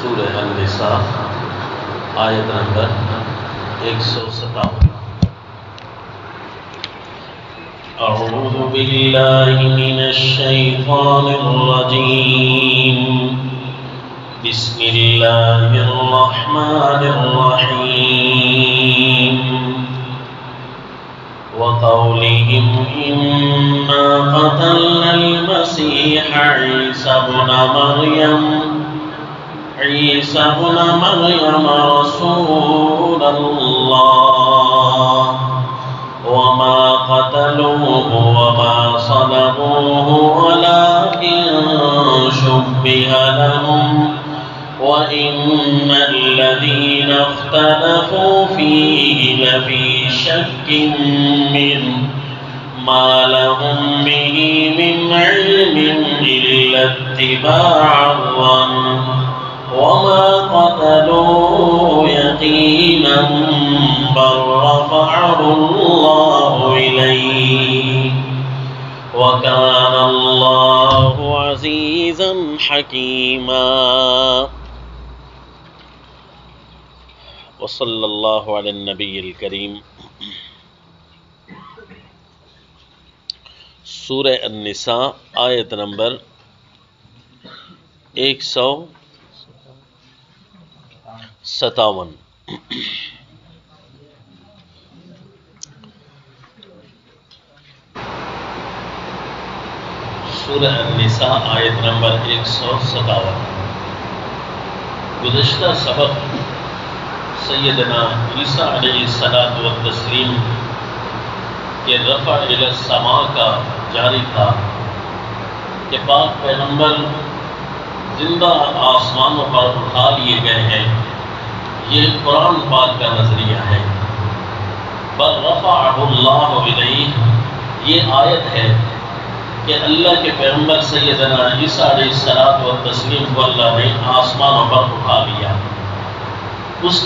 سورہ النساء آیت نمبر 157۔ اعوذ باللہ من الشیطان الرجیم، بسم اللہ الرحمن الرحیم۔ وقولهم إنا قتلنا المسيح عيسى ابن مريم رسول الله وما قتلوه وما صلبوه ولكن شبه لهم وَإِنَّ الَّذِينَ اخْتَلَفُوا فِيهِ لَفِي شَكٍّ مِّنْهُ مَا لَهُم بِهِ مِنْ عِلْمٍ إِلَّا اتِّبَاعَ الظَّنِّ وَمَا قَتَلُوهُ يَقِينًا بَلْ رَفَعَهُ اللَّهُ إِلَيْهِ وَكَانَ اللَّهُ عَزِيزًا حَكِيمًا۔ وصلی اللہ علی النبی الکریم۔ سورہ النساء آیت نمبر 157۔ سورہ النساء آیت نمبر 157۔ گزشتہ سبق سیدنا عیسیٰ علیہ السلام کے رفع الی السماء کا جاری تھا کہ پاک پیغمبر زندہ آسمانوں پر اٹھا لیے گئے ہیں۔ یہ قرآن پاک کا نظریہ ہے۔ بل رفعہ اللہ الیہ، یہ آیت ہے کہ اللہ کے پیغمبر سیدنا عیسیٰ علیہ السلام کو اللہ نے آسمانوں پر اٹھا لیا۔ اس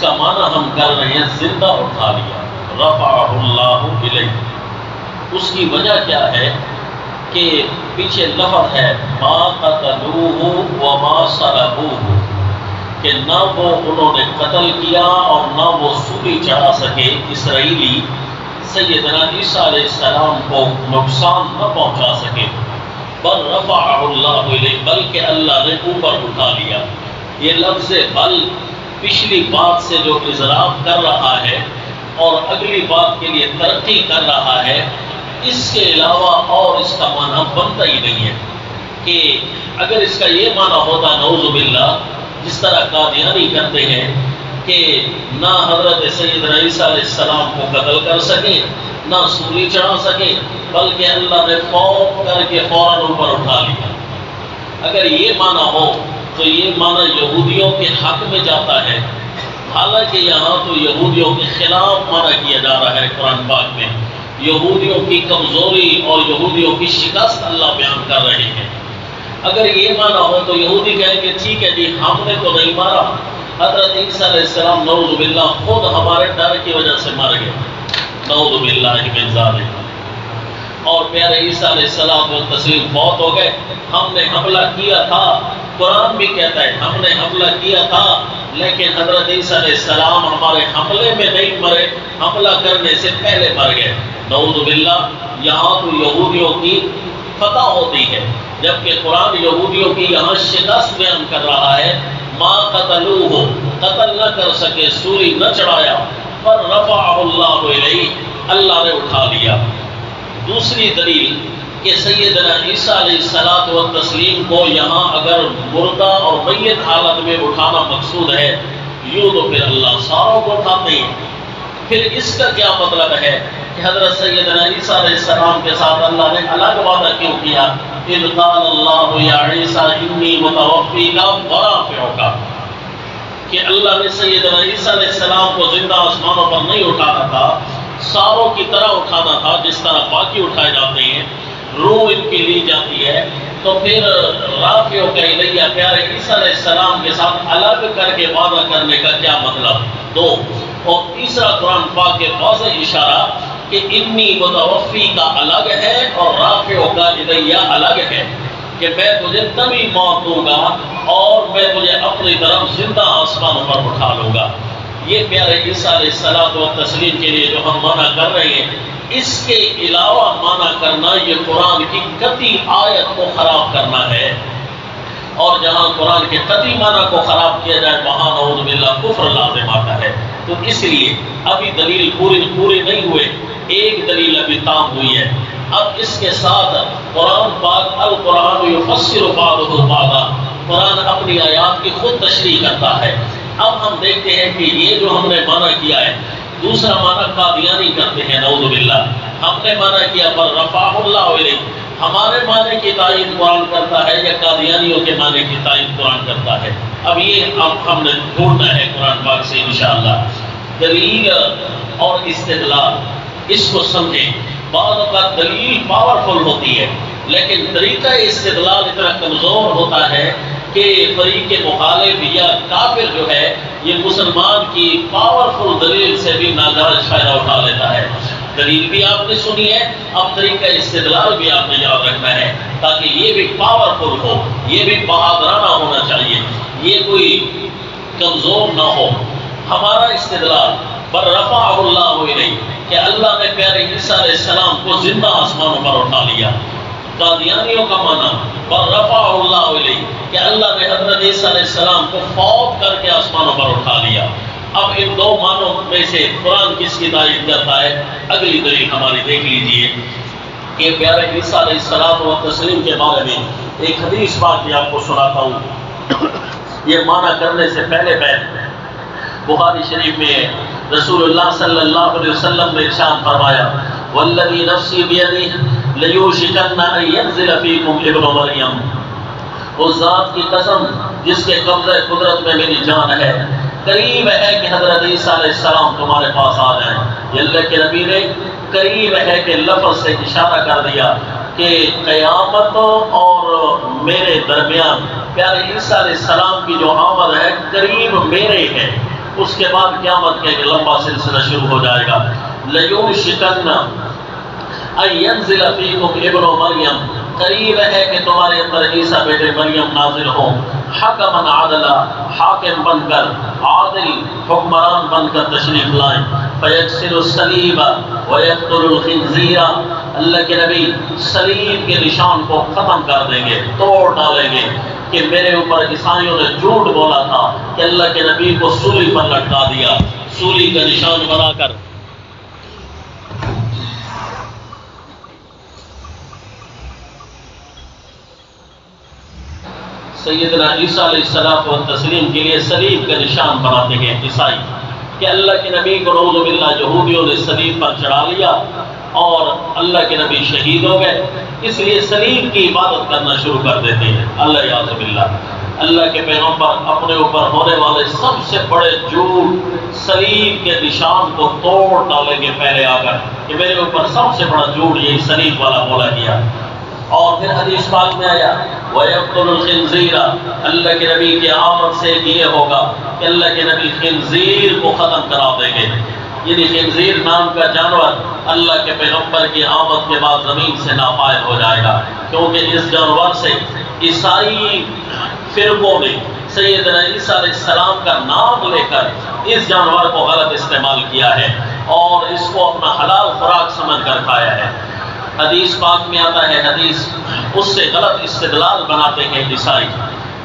کا معنی ہم کر رہے ہیں زندہ اٹھا لیا، رفعہ اللہ الیہ۔ اس کی وجہ کیا ہے کہ پیچھے لفظ ہے ما قتلوہ وما صلبوہ، کہ نہ وہ انہوں نے قتل کیا اور نہ وہ سولی چڑھا سکے اسرائیلی سیدنا عیسیٰ علیہ السلام کو نقصان نہ پہنچا سکے۔ بل رفعہ اللہ الیہ، بلکہ اللہ نے اوپر اٹھا لیا۔ یہ لفظ بل پچھلی بات سے جو اضراب کر رہا ہے اور اگلی بات کے لیے ترقی کر رہا ہے، اس کے علاوہ اور اس کا معنی بنتا ہی نہیں ہے۔ کہ اگر اس کا یہ معنی ہوتا نعوذ باللہ، جس طرح قادیانی کرتے ہیں کہ نہ حضرت سیدنا عیسیٰ علیہ السلام کو قتل کر سکے نہ سولی چڑھا سکے، بلکہ اللہ نے فوت کر کے فوراً اوپر اٹھا لیا۔ اگر یہ معنی ہو تو یہ معنی یہودیوں کے حق میں جاتا ہے، حالانکہ یہاں تو یہودیوں کے خلاف معنی کیا جا رہا ہے۔ قرآن پاک میں یہودیوں کی کمزوری اور یہودیوں کی شکست اللہ بیان کر رہے ہیں۔ اگر یہ معنی ہو تو یہودی کہیں گے ٹھیک ہے جی، ہم نے تو نہیں مارا، حضرت عیسیٰ علیہ السلام نعوذ باللہ خود ہمارے ڈر کی وجہ سے مر گئے، نعوذ باللہ من ذالک۔ اور پیارے عیسیٰ علیہ السلام فوت ہو گئے، ہم نے حملہ کیا تھا، قرآن بھی کہتا ہے ہم نے حملہ کیا تھا، لیکن حضرت عیسیٰ علیہ السلام ہمارے حملے میں نہیں مرے، حملہ کرنے سے پہلے مر گئے، نعوذ باللہ۔ یہاں تو یہودیوں کی فتح ہوتی ہے، جبکہ قرآن یہودیوں کی یہاں شکست بیان کر رہا ہے۔ ما قتلوہ، قتل نہ کر سکے، سولی نہ چڑھایا، پر رفعہ اللہ الیہ، اللہ نے اٹھا لیا۔ دوسری دلیل کہ سیدنا عیسیٰ علیہ السلام کو یہاں اگر مردہ اور میت حالت میں اٹھانا مقصود ہے، یوں تو پھر اللہ ساروں کو اٹھاتے ہیں۔ پھر اس کا کیا مطلب ہے کہ حضرت سیدنا عیسیٰ علیہ السلام کے ساتھ اللہ نے الگ وعدہ کیوں کیا؟ اذ قال اللہ یا عیسیٰ انی متوفیک ورافعک، کہ اللہ نے سیدنا عیسیٰ علیہ السلام کو زندہ آسمانوں پر نہیں اٹھانا تھا، ساروں کی طرح اٹھانا تھا جس طرح باقی اٹھائے جاتے ہیں، روح ان کی لی جاتی ہے۔ تو پھر رافعک الیہ، پیارے عیسیٰ علیہ السلام کے ساتھ الگ کر کے وعدہ کرنے کا کیا مطلب؟ دو۔ اور تیسرا قرآن پاک کے واضح اشارہ کہ انی متوفی کا الگ ہے اور رافعک الیہ الگ ہے، کہ میں تجھے تبھی موت دوں گا اور میں میں مجھے اپنی طرف زندہ آسمانوں پر اٹھا لوں گا۔ یہ پیارے عیسیٰ علیہ الصلوۃ والتسلیم کے لیے جو ہم معنی کر رہے ہیں، اس کے علاوہ معنی کرنا یہ قرآن کی قطعی آیت کو خراب کرنا ہے، اور جہاں قرآن کے قطعی معنی کو خراب کیا جائے وہاں نعوذ باللہ کفر لازم آتا ہے۔ تو اس لیے ابھی دلیل پوری نہیں ہوئے، ایک دلیل ابھی تام ہوئی ہے۔ اب اس کے ساتھ قرآن پاک القرآن یفسر بعضہ بعضا، قرآن اپنی آیات کی خود تشریح کرتا ہے۔ اب ہم دیکھتے ہیں کہ یہ جو ہم نے معنی کیا ہے، دوسرا معنی قادیانی کرتے ہیں نعوذ باللہ۔ ہم نے معنی کیا پر رفعہ اللہ الیہ، ہمارے معنی کی تائید قرآن کرتا ہے یا قادیانیوں کے معنی کی تائید قرآن کرتا ہے؟ اب یہ ہم نے ڈھونڈنا ہے قرآن پاک سے انشاءاللہ۔ دلیل اور استدلال اس کو سمجھیں، بعض اوقات دلیل پاورفل ہوتی ہے لیکن طریقہ استدلال اتنا کمزور ہوتا ہے کہ فریق مخالف یا کافر جو ہے یہ مسلمان کی پاورفل دلیل سے بھی ناجائز فائدہ اٹھا لیتا ہے۔ دلیل بھی آپ نے سنی ہے، اب طریقہ استدلال بھی آپ نے یاد رکھنا ہے تاکہ یہ بھی پاورفل ہو، یہ بھی بہادرانہ ہونا چاہیے، یہ کوئی کمزور نہ ہو۔ ہمارا استدلال پر رفعہ اللہ الیہ کہ اللہ نے پیارے عیسیٰ علیہ السلام کو زندہ آسمانوں پر اٹھا لیا۔ قادیانیوں کا معنی پر رفعہ اللہ الیہ کہ اللہ نے حضرت عیسیٰ علیہ السلام کو فوت کر کے آسمانوں پر اٹھا لیا۔ اب ان دو معنوں میں سے قرآن کس کی تائید کرتا ہے؟ اگلی دلیل ہماری دیکھ لیجئے کہ پیارے عیسیٰ علیہ السلام و تسلیم کے بارے میں ایک حدیث پاک بھی آپ کو سناتا ہوں۔ یہ معنی کرنے سے پہلے بخاری شریف میں رسول اللہ صلی اللہ علیہ وسلم نے ارشاد فرمایا والذی نفسی بیدہ لیوشکن ان ینزل فیکم ابن مریم، اس ذات کی قسم جس کے قبضہ قدرت میں میری جان ہے، قریب ہے کہ حضرت عیسیٰ علیہ السلام تمہارے پاس آ جائیں۔ یہ اللہ کے نبی نے قریب ہے کہ لفظ سے اشارہ کر دیا کہ قیامت اور میرے درمیان پیارے عیسیٰ علیہ السلام کی جو آمد ہے قریب میرے ہے، اس کے بعد قیامت کا ایک لمبا سلسلہ شروع ہو جائے گا۔ لیوشکن ان ینزل فیکم ابن مریم، قریب ہے کہ تمہارے اندر عیسیٰ بیٹے مریم نازل ہوں، حکما عدلا، حاکم بن کر، عادل حکمران بن کر تشریف لائیں، فیکسر الصلیب ویقتل الخنزیر، اللہ کے نبی صلیب کے نشان کو ختم کر دیں گے، توڑ ڈالیں گے کہ میرے اوپر عیسائیوں نے جھوٹ بولا تھا کہ اللہ کے نبی کو سولی پر لٹکا دیا، سولی کا نشان بنا کر۔ سیدنا عیسیٰ علیہ السلام و تسلیم کے لیے صلیب کا نشان بناتے ہیں عیسائی کہ اللہ کے نبی کو نعوذ باللہ یہودیوں نے صلیب پر چڑھا لیا اور اللہ کے نبی شہید ہو گئے، اس لیے صلیب کی عبادت کرنا شروع کر دیتے ہیں۔ اللہ یعوذ باللہ، اللہ کے پیغمبر اپنے اوپر ہونے والے سب سے بڑے جھوٹ صلیب کے نشان کو توڑ ڈالیں گے پہلے آ کر کہ میرے اوپر سب سے بڑا جھوٹ یہی صلیب والا بولا گیا۔ اور پھر حدیث پاک میں آیا وَيَقْتُلُ الْخِنْزِيرَ، اللہ کے نبی کی آمد سے یہ ہوگا کہ اللہ کے نبی خنزیر کو ختم کرا دیں گے، یعنی خنزیر نام کا جانور اللہ کے پیغمبر کی آمد کے بعد زمین سے ناپائل ہو جائے گا، کیونکہ اس جانور سے عیسائی فرقوں نے سیدنا عیسیٰ علیہ السلام کا نام لے کر اس جانور کو غلط استعمال کیا ہے اور اس کو اپنا حلال خوراک سمجھ کر کھایا ہے۔ حدیث پاک میں آتا ہے، حدیث اس سے غلط استدلال بناتے ہیں عیسائی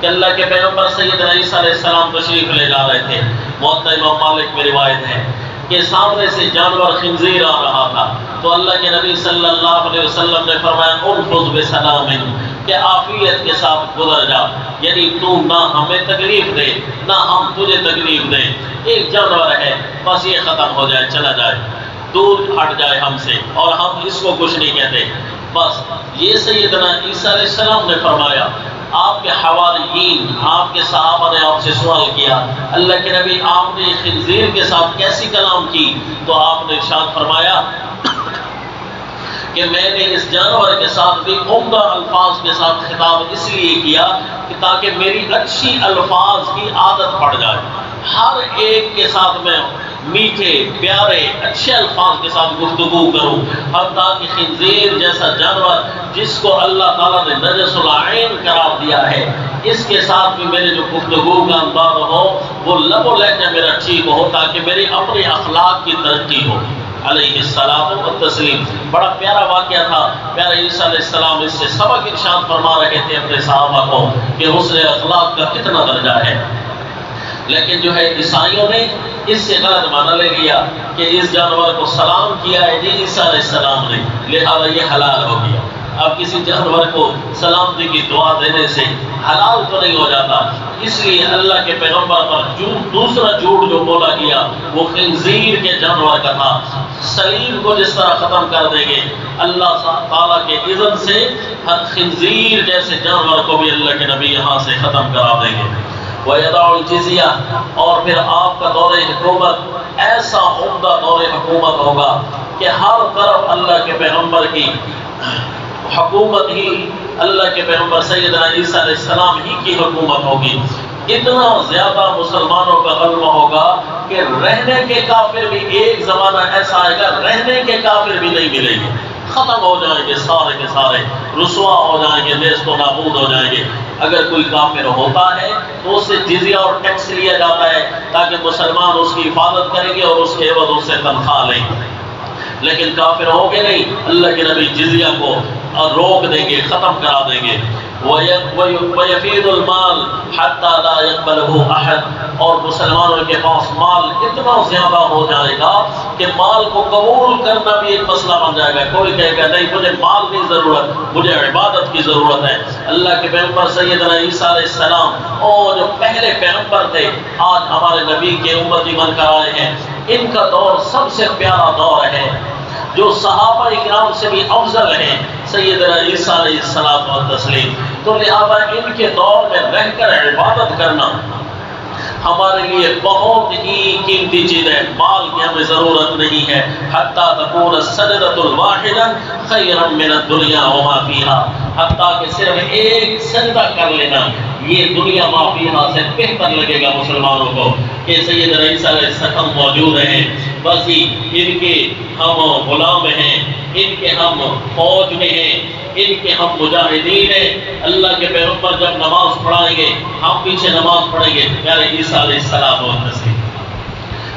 کہ اللہ کے پیغمبر سیدنا عیسیٰ علیہ السلام تشریف لے جا رہے تھے، موطا امام مالک میں روایت ہے کہ سامنے سے جانور خنزیر آ رہا تھا تو اللہ کے نبی صلی اللہ علیہ وسلم نے فرمایا انفذ بسلام، کہ عافیت کے ساتھ گزر جا، یعنی تو نہ ہمیں تکلیف دے نہ ہم تجھے تکلیف دیں، ایک جانور ہے بس یہ ختم ہو جائے، چلا جائے، دور ہٹ جائے ہم سے اور ہم اس کو کچھ نہیں کہتے۔ بس یہ سیدنا عیسیٰ علیہ السلام نے فرمایا۔ آپ کے حواریین، آپ کے صحابہ نے آپ سے سوال کیا اللہ کے نبی آپ نے خنزیر کے ساتھ کیسی کلام کی؟ تو آپ نے ارشاد فرمایا کہ میں نے اس جانور کے ساتھ بھی عمدہ الفاظ کے ساتھ خطاب اس لیے کیا کہ تاکہ میری اچھی الفاظ کی عادت پڑ جائے، ہر ایک کے ساتھ میں میٹھے پیارے اچھے الفاظ کے ساتھ گفتگو کروں، حتیٰ کہ خنزیر جیسا جانور جس کو اللہ تعالیٰ نے نجس العین قرار دیا ہے، اس کے ساتھ بھی میرے جو گفتگو کا انداز ہو وہ لب و لہجہ میرا ٹھیک ہو، تاکہ میری اپنے اخلاق کی ترقی ہو۔ علیہ السلام و تسلیم۔ بڑا پیارا واقعہ تھا، پیارے عیسیٰ علیہ السلام اس سے سبق ارشاد فرما رہے تھے اپنے صحابہ کو کہ حسن اخلاق کا کتنا درجہ ہے۔ لیکن جو ہے عیسائیوں نے اس سے غلط معنی لے لیا کہ اس جانور کو سلام کیا ہے جی عیسیٰ علیہ السلام نے، لہذا یہ حلال ہو گیا۔ اب کسی جانور کو سلامتی کی دعا دینے سے حلال تو نہیں ہو جاتا، اس لیے اللہ کے پیغمبر پر دوسرا جھوٹ جو بولا گیا وہ خنزیر کے جانور کا تھا۔ سلیم کو جس طرح ختم کر دیں گے، اللہ تعالیٰ کے اذن سے ہر خنزیر جیسے جانور کو بھی اللہ کے نبی یہاں سے ختم کرا دیں گے۔ وَيَضَعُ الْجِزْيَةَ، اور پھر آپ کا دور حکومت ایسا عمدہ دور حکومت ہوگا کہ ہر طرف اللہ کے پیغمبر کی حکومت ہی، اللہ کے پیغمبر سیدنا عیسیٰ علیہ السلام ہی کی حکومت ہوگی۔ اتنا زیادہ مسلمانوں کا غلبہ ہوگا کہ رہنے کے کافر بھی، ایک زمانہ ایسا آئے گا رہنے کے کافر بھی نہیں ملیں گے، ختم ہو جائیں گے سارے کے سارے، رسوا ہو جائیں گے، نیست و نابود ہو جائیں گے۔ اگر کوئی کافر ہوتا ہے تو اس سے جزیہ اور ٹیکس لیا جاتا ہے تاکہ مسلمان اس کی حفاظت کریں گے اور اس کے عوض اس سے تنخواہ لیں گے، لیکن کافر ہوگے نہیں، اللہ کے نبی جزیہ کو روک دیں گے، ختم کرا دیں گے۔ وَيَفِيضُ الْمَالُ حَتَّى لَا يَقْبَلُهُ أَحَدٌ، اور مسلمانوں کے پاس مال اتنا زیادہ ہو جائے گا کہ مال کو قبول کرنا بھی ایک مسئلہ بن جائے گا۔ کوئی کہے گا نہیں مجھے مال کی ضرورت، مجھے عبادت کی ضرورت ہے۔ اللہ کے پیغمبر سیدنا عیسیٰ علیہ السلام اور جو پہلے پیغمبر تھے، آج ہمارے نبی کے امتی بن کر آئے ہیں، ان کا دور سب سے پیارا دور ہے، جو صحابہ اکرام سے بھی افضل ہیں، سیدنا عیسیٰ علیہ السلام و تسلیم۔ تو لہذا ان کے دور میں رہ کر عبادت کرنا ہمارے لیے بہت ہی قیمتی چیز ہے۔ مال کی ہمیں ضرورت نہیں ہے۔ حتیٰ تکون السجدۃ الواحدۃ خیرا من الدنیا وما فیہا، حتیٰ کہ صرف ایک سجدہ کر لینا یہ دنیا ما فیہا سے بہتر لگے گا مسلمانوں کو کہ سیدنا عیسیٰ علیہ السلام موجود ہیں، بس ہی ان کے ہم غلام ہیں، ان کے ہم فوج میں ہیں، ان کے ہم مجاہدین ہیں۔ اللہ کے پیغمبر جب نماز پڑھائیں گے ہم پیچھے نماز پڑھیں گے، پیارے عیسیٰ علیہ السلام و تسلیم۔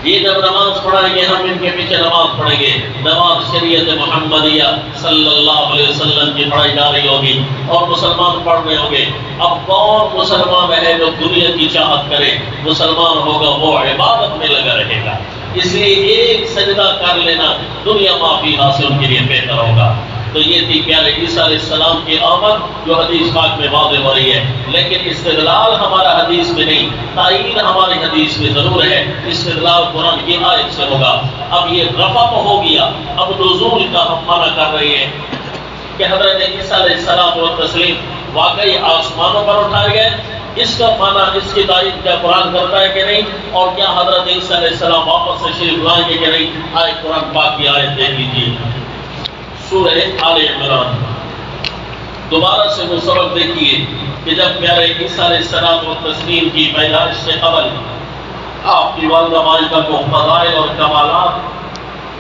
یہ جب نماز پڑھائیں گے ہم ان کے پیچھے نماز پڑھیں گے، نماز شریعت محمدیہ صلی اللہ علیہ وسلم کی پڑھائی جا رہی ہوگی اور مسلمان پڑھ رہے ہوں گے۔ اب کون مسلمان ہے جو دنیا کی چاہت کرے؟ مسلمان ہوگا وہ عبادت میں لگا رہے گا، اس لیے ایک سجدہ کر لینا دنیا معافی حاصل ان کے لیے بہتر ہوگا۔ تو یہ تھی پیارے عیسیٰ علیہ السلام کی آمد جو حدیث پاک میں واضح ہو رہی ہے، لیکن استدلال ہمارا حدیث میں نہیں، تائید ہماری حدیث میں ضرور ہے۔ استدلال قرآن کی آیت سے ہوگا۔ اب یہ رفع ہو گیا، اب نزول کا ہم معنی کر رہے ہیں کہ حضرت عیسیٰ علیہ السلام و تسلیم واقعی آسمانوں پر اٹھائے گئے، اس کا معنی اس کی تائید کیا قرآن کرتا ہے کہ نہیں، اور کیا حضرت عیسیٰ علیہ السلام واپس سے شریف لائیں گے کہ نہیں؟ آئے قرآن پاک کی آیت دیکھ لیجیے، سورہ آل عمران۔ دوبارہ سے وہ سبق دیکھیے کہ جب پیارے عیسیٰ علیہ السلام و تسلیم کی پیدائش سے قبل آپ کی والدہ ماجدہ کو فضائل اور کمالات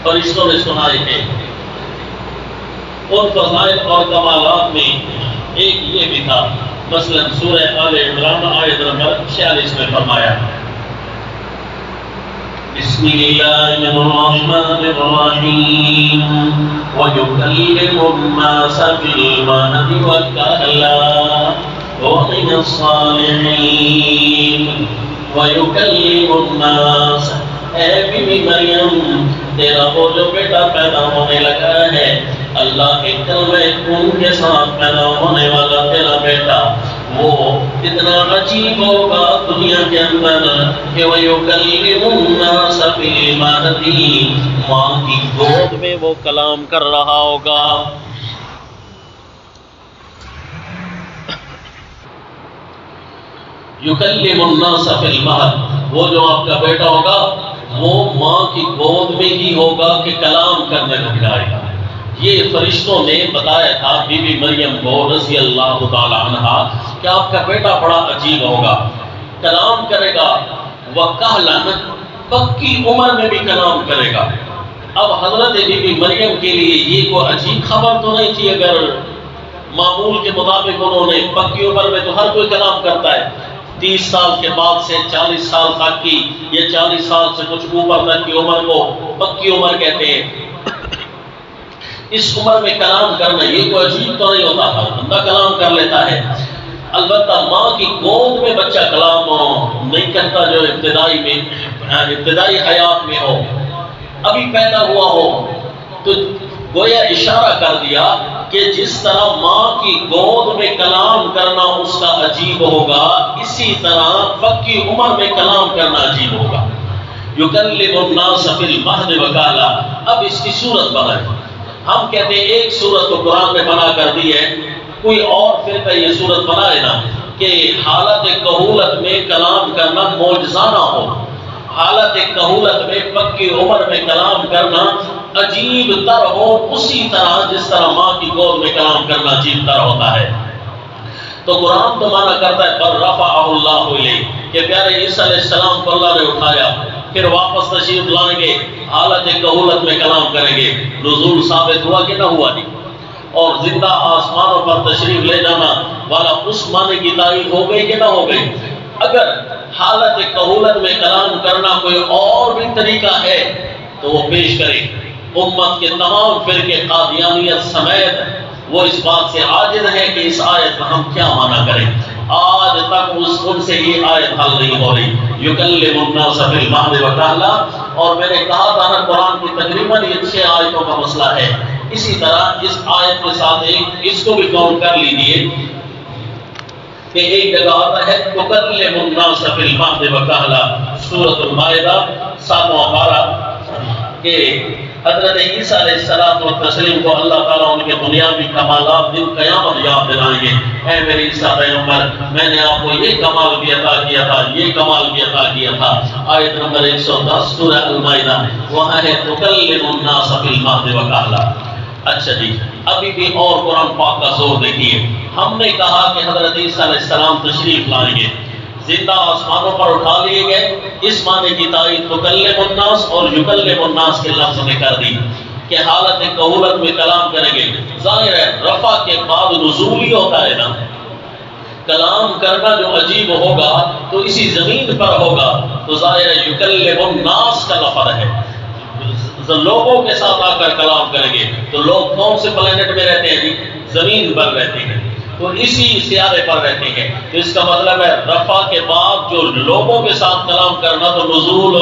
فرشتوں نے سنائے ہیں، ان فضائل اور کمالات میں ایک یہ بھی تھا، مثلا سورہ آل عمران آیت نمبر 46 میں فرمایا، بسم اللہ الرحمن الرحیم وَيُكَلِّمُ النَّاسَ فِي الْمَهْدِ وَكَهْلًا وَمِنَ الصَّالِحِينَ وَيُكَلِّمُ النَّاسَ، اے بی بی مریم تیرا وہ جو بیٹا پیدا ہونے لگا ہے، اللہ کے کلمہ کن کے ساتھ پیدا ہونے والا تیرا بیٹا وہ اتنا عجیب ہوگا دنیا کے اندر کہ وَيُكَلِّمُ النَّاسَ فِي الْمَهْدِ، ماں کی گود میں وہ کلام کر رہا ہوگا۔ یکلم الناس فی المہد، وہ جو آپ کا بیٹا ہوگا وہ ماں کی گود میں ہی ہوگا کہ کلام کرنے لگ جائے گا۔ یہ فرشتوں نے بتایا تھا بی بی مریم کو رضی اللہ تعالی عنہا کہ آپ کا بیٹا بڑا عجیب ہوگا، کلام کرے گا، وَقَهْلًا، پکی عمر میں بھی کلام کرے گا۔ اب حضرت بی بی مریم کے لیے یہ کوئی عجیب خبر تو نہیں تھی، اگر معمول کے مطابق انہوں نے پکی عمر میں تو ہر کوئی کلام کرتا ہے، 30 سال کے بعد سے 40 سال تک کی یا 40 سال سے کچھ اوپر تک کی عمر کو پکی عمر کہتے ہیں۔ اس عمر میں کلام کرنا یہ کوئی عجیب تو نہیں ہوتا، ہر بندہ کلام کر لیتا ہے۔ البتہ ماں کی گود میں بچہ کلام نہیں کرتا جو ابتدائی حیات میں ہو، ابھی پیدا ہوا ہو، تو گویا اشارہ کر دیا کہ جس طرح ماں کی گود میں کلام کرنا اس کا عجیب ہوگا، اسی طرح پکی عمر میں کلام کرنا عجیب ہوگا۔ یکلم الناس فی المہد وکہلا، اب اس کی صورت بنائے۔ ہم کہتے ہیں ایک صورت کو قرآن میں بنا کر دی ہے، کوئی اور فرقہ یہ صورت بنائے نا کہ حالت کہولت میں کلام کرنا معجزانہ ہو، حالت کہولت میں پکی عمر میں کلام کرنا عجیب تر ہو، اسی طرح جس طرح ماں کی گود میں کلام کرنا عجیب تر ہوتا ہے۔ تو قرآن تو مانا کرتا ہے پر رفعہ اللہ الیہ، کہ پیارے عیسیٰ علیہ السلام کو اللہ نے اٹھایا، پھر واپس تشریف لائیں گے، حالت کہولت میں کلام کریں گے۔ نزول ثابت ہوا کہ نہ ہوا نہیں؟ اور زندہ آسمانوں پر تشریف لے جانا والا اس معنی کی تائید ہو گئی کہ نہ ہو گئی؟ اگر حالت کہولت میں کلام کرنا کوئی اور بھی طریقہ ہے تو وہ پیش کرے۔ امت کے تمام فرقے قادیانیت سمیت وہ اس بات سے عاجز ہے کہ اس آیت کا ہم کیا معنی کریں۔ آج تک ان سے یہ آیت حل نہیں ہو رہی۔ یکلم الناس فی المہد وکہلا، اور میں نے کہا تھا نا قرآن کی تقریباً یہ 6 آیتوں کا مسئلہ ہے۔ اسی طرح اس آیت کے ساتھ اس کو بھی کاؤنٹ کر لیجیے کہ ایک جگہ آتا ہے یکلم الناس فی المہد وکہلا، سورۃ المائدہ 7واں پارہ، کہ حضرت عیسیٰ علیہ السلام و تسلیم کو اللہ تعالیٰ ان کے دنیاوی کمالات دن قیامت یاد دلائیں گے۔ اے میرے عیسیٰ پیغمبر، میں نے آپ کو یہ کمال بھی عطا کیا تھا، یہ کمال بھی عطا کیا تھا۔ آیت نمبر 110 سورہ المائدہ، وہاں ہے تکلم الناس فی المہد وکہلا۔ اچھا جی، ابھی بھی اور قرآن پاک کا زور دیکھیے۔ ہم نے کہا کہ حضرت عیسیٰ علیہ السلام تشریف لائیں گے، زندہ آسمانوں پر اٹھا لیے گئے، اس معنی کی تائید تکلم الناس اور یکلم الناس کے لفظ میں کر دی کہ حالت کہولت میں کلام کریں گے۔ ظاہر ہے رفع کے بعد نزول ہی ہوتا ہے نا، کلام کرنا جو عجیب ہوگا تو اسی زمین پر ہوگا، تو ظاہر ہے یکلم الناس کا لفظ ہے، لوگوں کے ساتھ آ کر کلام کریں گے۔ تو لوگ کون سے پلانٹ میں رہتے ہیں جی؟ زمین پر رہتے ہیں، تو اسی سیارے پر رہتے ہیں۔ تو اس کا مطلب ہے رفع کے بعد جو لوگوں کے ساتھ کلام کرنا تو نزول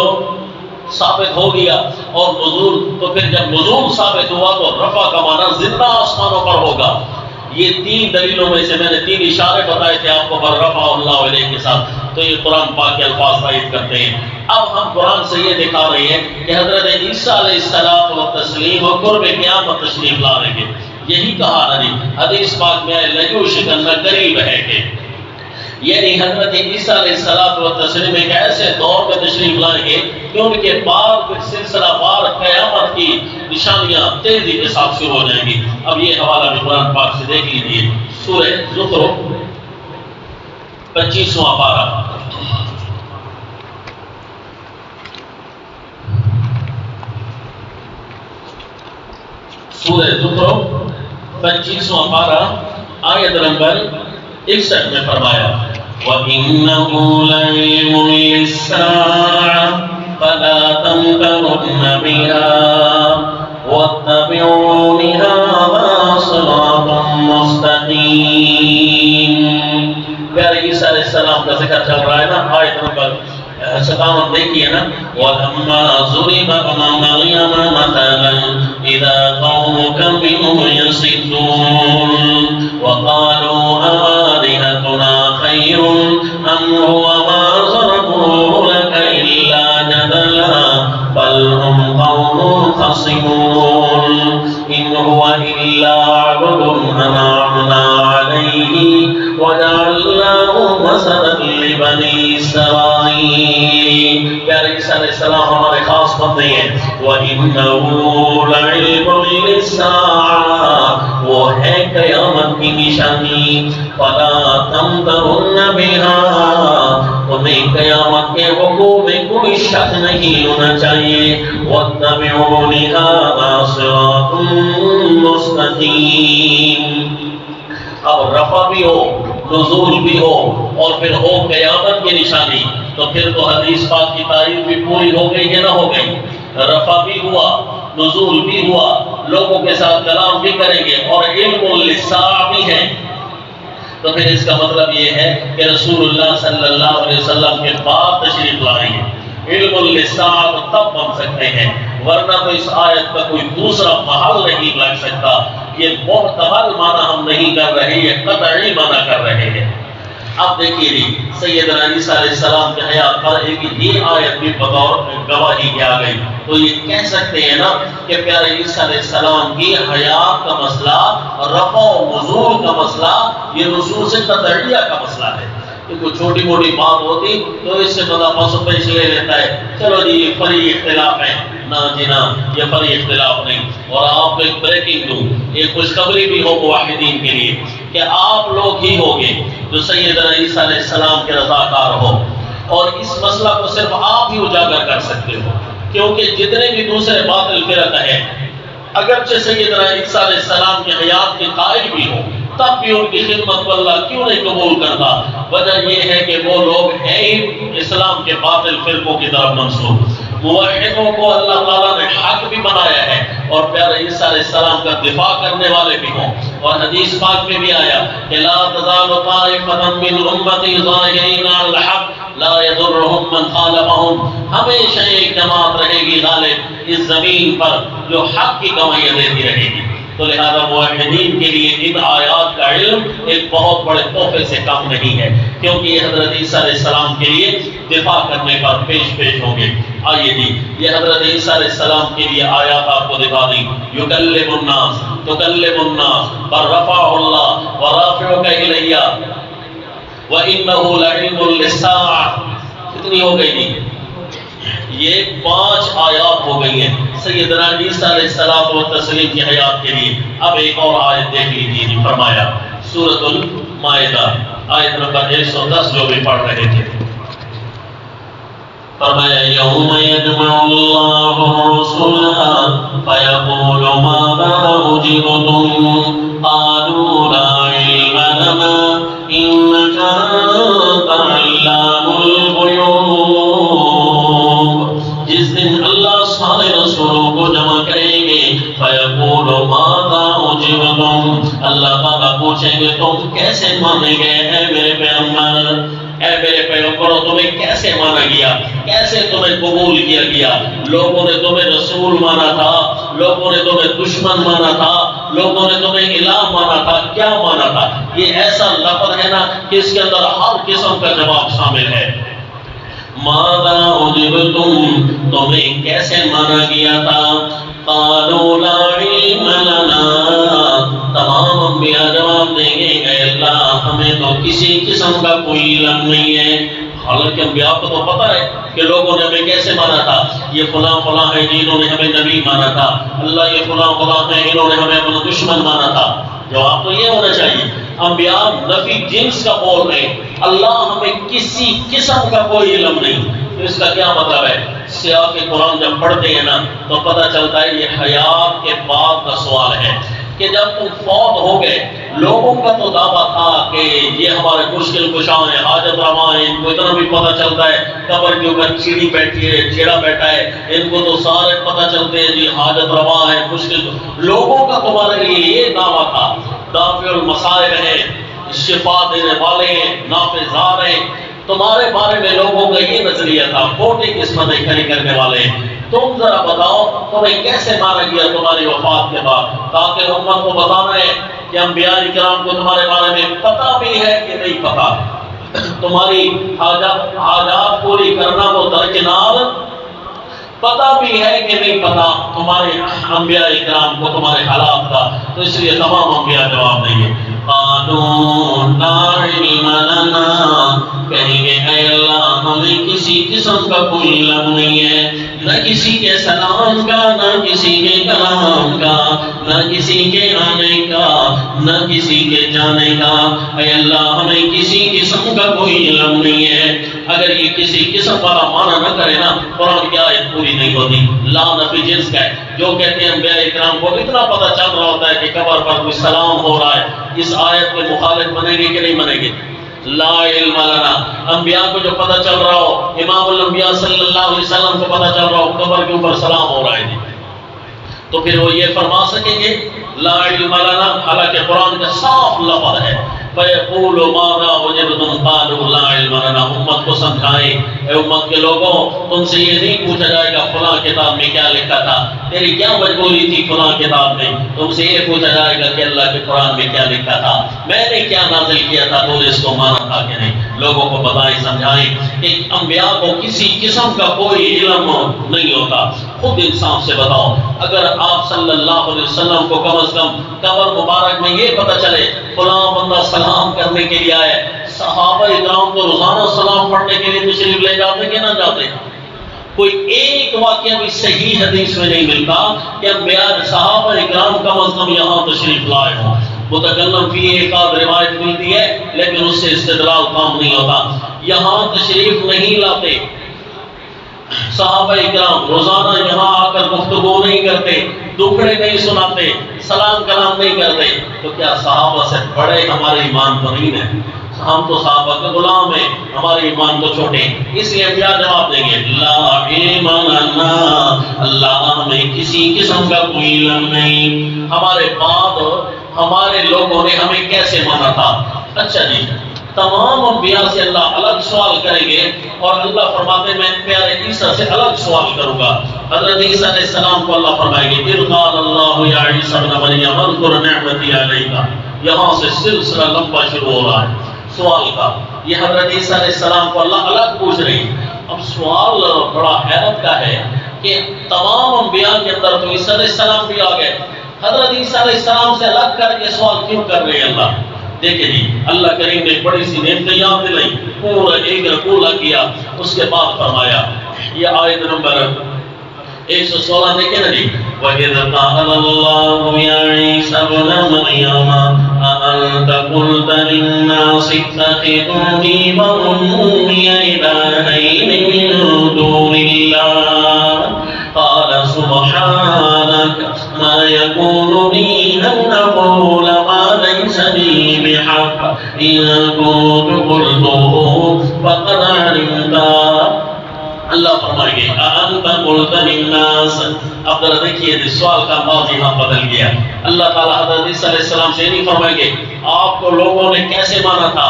ثابت ہو گیا، اور نزول تو پھر جب نزول ثابت ہوا تو رفع کا معنی زندہ آسمانوں پر ہوگا۔ یہ 3 دلیلوں میں سے میں نے 3 اشارے بتائے تھے آپ کو پر رفع اللہ علیہ کے ساتھ، تو یہ قرآن پاک کے الفاظ تائید کرتے ہیں۔ اب ہم قرآن سے یہ دکھا رہے ہیں کہ حضرت عیسیٰ علیہ السلام و تسلیم و قرب قیامت تشریف لا رہے ہیں، یہی کہا نا جی حدیث پاک میں لیوشکن قریب ہے کہ یعنی حضرت عیسیٰ علیہ السلام و تسلیم ایک ایسے دور میں تشریف لائیں گے کہ ان کے بعد پھر سلسلہ وار قیامت کی نشانیاں تیزی کے ساتھ شروع ہو جائیں گی۔ اب یہ حوالہ بھی قرآن پاک سے دیکھ لیجیے، سورہ زخرف 25واں پارہ، سورہ زخرف 25واں پارہ آیت نمبر 61 میں فرمایا وَإِنَّهُ لَعِلْمٌ لِلسَّاعَةِ فَلَا تَمْتَرُنَّ بِهَا وَاتَّبِعُونِ هَذَا صِرَاطٌ مُسْتَقِيمٌ۔ پیارے عیسیٰ علیہ السلام کا ذکر چل رہا ہے نا، آیت نمبر 57 دیکھیے نا، وَلَمَّا ضُرِبَ ابْنُ مَرْيَمَ مَثَلًا إِذَا قَوْمُكَ مِنْهُ يَصِدُّونَ وَقَالُوا أَآلِهَتُنَا خَيْرٌ أَمْ هُوَ مَا ضَرَبُوهُ لَكَ إِلَّا جَدَلًا بَلْ هُمْ قَوْمٌ خَصِمُونَ إِنْ هُوَ إِلَّا عَبْدٌ أَنْعَمْنَا عَلَيْهِ وَجَعَلْنَاهُ مَثَلًا لِبَنِي إِسْرَائِيلَ۔ پیارے عیسیٰ علیہ السلام ہمارے خاص بندے ہیں۔ وَإِنَّهُ لَعِلْمٌ لِلسَّاعَةِ، وہ ہے قیامت کی نشانی۔ فَلَا تَمْتَرُنَّ بِهَا، تمہیں قیامت کے وقوع میں کوئی شک نہیں ہونا چاہیے۔ وَاتَّبِعُونِ هَذَا صِرَاطٌ مُسْتَقِيمٌ۔ اب رفع بھی ہو، نزول بھی ہو، اور پھر ہو قیامت کی نشانی، تو پھر تو حدیث پاک کی تعریف بھی پوری ہو گئی کہ نہ ہو گئی؟ رفع بھی ہوا، نزول بھی ہوا، لوگوں کے ساتھ کلام بھی کریں گے، اور علم الساعہ بھی ہے۔ تو پھر اس کا مطلب یہ ہے کہ رسول اللہ صلی اللہ علیہ وسلم کے بعد تشریف لائیں گے۔ علم الساعہ تو تب بن سکتے ہیں، ورنہ تو اس آیت کا کوئی دوسرا محل نہیں لگ سکتا۔ یہ محتمل معنی ہم نہیں کر رہے، یہ قطعی معنی کر رہے ہیں۔ اب دیکھیے جی، سیدنا عیسیٰ علیہ السلام کی حیات پر ایک یہ آیت بھی بطور گواہی کی آ گئی، تو یہ کہہ سکتے ہیں نا کہ پیارے عیسیٰ علیہ السلام کی حیات کا مسئلہ، رفع و نزول کا مسئلہ، یہ نزول سے قطعیہ کا مسئلہ ہے۔ کہ کوئی چھوٹی موٹی بات ہوتی تو اس سے بڑا پس و پیش لے لیتا ہے، چلو جی یہ فری اختلاف ہے، نہ جی نہ، یہ فری اختلاف نہیں۔ اور آپ کو ایک بریکنگ دوں، ایک خوشخبری بھی ہو موحدین کے لیے کہ آپ لوگ ہی ہوگے جو سیدنا عیسیٰ علیہ السلام کے رضاکار ہو، اور اس مسئلہ کو صرف آپ ہی اجاگر کر سکتے ہو، کیونکہ جتنے بھی دوسرے باطل فرق ہیں اگرچہ سیدنا عیسیٰ علیہ السلام کی حیات کے قائل بھی ہوں، تب بھی ان کی خدمت کو اللہ کیوں نہیں قبول کرتا؟ وجہ یہ ہے کہ وہ لوگ ہیں ہی اسلام کے باطل فرقوں کی طرف منسوب۔ موحدوں کو اللہ تعالیٰ نے حق بھی بنایا ہے، اور پیارے عیسیٰ علیہ السلام کا دفاع کرنے والے بھی ہوں، اور حدیث پاک میں بھی آیا کہ لا تزال طائفة من امتی ظاہرین علی الحق لا يضرهم من خالفهم، ہمیشہ ایک جماعت رہے گی غالب اس زمین پر جو حق کی گواہیاں دیتی رہے گی۔ تو لہذا موحدین کے لیے ان آیات کا علم ایک بہت بڑے تحفے سے کم نہیں ہے، کیونکہ یہ حضرت عیسیٰ علیہ السلام کے لیے دفاع کرنے پر پیش ہوں گے۔ آئیے جی، یہ حضرت عیسیٰ علیہ السلام کے لیے آیات آپ کو دکھا دی۔ یکلم الناس، تکلم الناس، بل رفع اللہ ورافعک الیہ وانہ لعلم للساعہ۔ کتنی ہو گئی جی؟ یہ 5 آیات ہو گئی ہیں سیدنا عیسیٰ علیہ السلام و تسلیم کی حیات کے لیے۔ اب ایک اور آیت دیکھ لیجیے جی، فرمایا سورۃ المائدہ آیت نمبر 110 جو بھی پڑھ رہے تھے، فرمایا یوم یجمع اللہ الرسل فیقول ماذا اجبتم قالوا لا علم لنا انک انت علام الغیوب۔ جس دن اللہ سارے رسولوں کو جمع کریں گے، فیقول ماذا اجبتم، اللہ تعالیٰ پوچھیں گے تم کیسے مانے گئے اے میرے پیغمبر، اے میرے پیغمبروں تمہیں کیسے مانا گیا، کیسے تمہیں قبول کیا گیا؟ لوگوں نے تمہیں رسول مانا تھا، لوگوں نے تمہیں دشمن مانا تھا، لوگوں نے تمہیں الہ مانا تھا، کیا مانا تھا؟ یہ ایسا لفظ ہے نا کہ اس کے اندر ہر قسم کا جواب شامل ہے۔ ماذا اجبتم، تمہیں کیسے مانا گیا تھا؟ قالوا لا علم لنا، تمام انبیاء جواب دیں گے اے اللہ ہمیں تو کسی قسم کا کوئی علم نہیں ہے۔ حالانکہ انبیاء کو تو پتہ ہے کہ لوگوں نے ہمیں کیسے مانا تھا، یہ فلاں فلاں ہے جنہوں نے ہمیں نبی مانا تھا، اللہ یہ فلاں فلاں ہے انہوں نے ہمیں اپنا دشمن مانا تھا۔ جواب تو یہ ہونا چاہیے، انبیاء نفی جنس کا بول رہے ہیں، اللہ ہمیں کسی قسم کا کوئی علم نہیں۔ تو اس کا کیا مطلب ہے؟ سیاق قرآن جب پڑھتے ہیں نا تو پتہ چلتا ہے یہ حیات کے بعد کا سوال ہے کہ جب تم فوت ہو گئے، لوگوں کا تو دعویٰ تھا کہ یہ ہمارے مشکل کشاں ہیں، حاجت رواں ہیں، ان کو اتنا بھی پتہ چلتا ہے قبر کے اوپر چیڑی بیٹھی ہے، چیڑا بیٹھا ہے، ان کو تو سارے پتہ چلتے ہیں جی حاجت رواں ہے، مشکل۔ لوگوں کا تمہارے لیے یہ دعویٰ تھا، دافع المصائب ہیں، شفا دینے والے ہیں، نافذار ہیں، تمہارے بارے میں لوگوں کا یہ نظریہ تھا، کھوٹی قسمتیں کھڑی کرنے والے ہیں۔ تم ذرا بتاؤ تمہیں کیسے مانا گیا تمہاری وفات کے بعد، تاکہ امت کو بتانا ہے کہ انبیاء کرام کو تمہارے بارے میں پتہ بھی ہے کہ نہیں پتہ، تمہاری حاجات پوری کرنا وہ درکنار، پتہ بھی ہے کہ نہیں پتہ تمہارے انبیاء کرام کو تمہارے حالات کا۔ تو اس لیے تمام انبیاء جواب دیں گے قالوا لا علم لنا، کہیں گے اے اللہ ہمیں کسی قسم کا کوئی علم نہیں ہے، نہ کسی کے سلام کا، نہ کسی کے کلام کا، نہ کسی کے آنے کا، نہ کسی کے جانے کا، اے اللہ ہمیں کسی قسم کا کوئی علم نہیں ہے۔ اگر یہ کسی قسم والا معنی نہ کرے نا قرآن کی آیت پوری نہیں ہوتی. لا نفی جنس کا ہے. جو کہتے ہیں انبیاء اکرام کو اتنا پتہ چل رہا ہوتا ہے کہ قبر پر کوئی سلام ہو رہا ہے, اس آیت کے مخالف بنے گی کہ نہیں بنے گی؟ لا علم لنا. انبیاء کو جو پتہ چل رہا ہو, امام الانبیاء صلی اللہ علیہ وسلم کو پتہ چل رہا ہو قبر کے اوپر سلام ہو رہا ہے, تو پھر وہ یہ فرما سکیں گے لا علم لنا؟ حالانکہ قرآن کا صاف لفظ ہے فَيَقُولُ مَاذَا وَجَدْتُمْ قَالُوا لَا عِلْمَ لَنَا. امت کو سمجھائیں, اے امت کے لوگوں, تم سے یہ نہیں پوچھا جائے گا فلاں کتاب میں کیا لکھا تھا, تیری کیا مجبوری تھی فلاں کتاب میں. تم سے یہ پوچھا جائے گا کہ اللہ کے قرآن میں کیا لکھا تھا, میں نے کیا نازل کیا تھا, تو نے اس کو مانا تھا کہ نہیں. لوگوں کو بتائیں, سمجھائیں کہ انبیاء کو کسی قسم کا کوئی علم نہیں ہوتا. خود انسان سے بتاؤ, اگر آپ صلی اللہ علیہ وسلم کو کم از کم قبر مبارک میں یہ پتہ چلے فلاں بندہ سلام کرنے کے لیے آئے, صحابہ اکرام کو روزانہ سلام پڑھنے کے لیے تشریف لے جاتے کہ نہ جاتے؟ کوئی ایک واقعہ بھی صحیح حدیث میں نہیں ملتا کہ انبیاء صحابہ اکرام کم از کم یہاں تشریف لائے ہوں. متکلم فی ایک آدھ روایت ملتی ہے لیکن اس سے استدلال کام نہیں ہوتا. یہاں تشریف نہیں لاتے صحابہ اکرام, روزانہ یہاں آ کر گفتگو نہیں کرتے, دکھڑے نہیں سناتے, سلام کلام نہیں کرتے, تو کیا صحابہ سے بڑے ہمارے ایمان تو نہیں ہے؟ ہم تو صحابہ کے غلام ہیں, ہمارے ایمان تو چھوٹے ہیں. اس لیے انبیاء جواب دیں گے لا علم لنا, اللہ ہمیں کسی قسم کا کوئی علم نہیں. ہمارے بعد ہمارے لوگوں نے ہمیں کیسے مانا تھا؟ اچھا جی, تمام انبیاء سے اللہ الگ سوال کریں گے, اور اللہ فرماتے میں پیارے عیسیٰ سے الگ سوال کروں گا. حضرت عیسیٰ علیہ السلام کو اللہ فرمائیں گے اذ قال اللہ یا عیسیٰ ابن مریم اذکر نعمتی علیک. یہاں سے سلسلہ لمبا شروع ہو رہا ہے سوال کا. یہ حضرت عیسیٰ علیہ السلام کو اللہ الگ پوچھ رہے ہیں. اب سوال بڑا حیرت کا ہے کہ تمام انبیاء کے اندر تو عیسیٰ علیہ السلام بھی آ گئے, حضرت عیسیٰ علیہ السلام سے الگ کر کے سوال کیوں کر رہے ہیں اللہ؟ دیکھیں جی, اللہ کریم نے بڑی سی نعمت یاد دلائی, پورا ایک رکوع کیا, اس کے بعد فرمایا, یہ آیت نمبر 116 دیکھیں نا جی, وَإِذْ قَالَ اللَّهُ يَا عِيسَى ابْنَ مَرْيَمَ أَأَنْتَ قُلْتَ لِلنَّاسِ اتَّخِذُونِي وَأُمِّيَ إِلَٰهَيْنِ مِن دُونِ اللَّهِ قَالَ سُبْحَانَكَ مَا يَكُونُ لِي أَنْ أَقُولَ مَا لَيْسَ لِي بِحَقٍّ إِن كُنتُ قُلْتُهُ فَقَدْ عَلِمْتَهُ. اللہ فرمائیں گے أَأَنْتَ قُلْتَ لِلنَّاسِ. اب ذرا دیکھیے سوال کا انداز یہاں بدل گیا. اللہ تعالیٰ حضرت عیسیٰ علیہ السلام سے نہیں فرمائیں گے آپ کو لوگوں نے کیسے مانا تھا,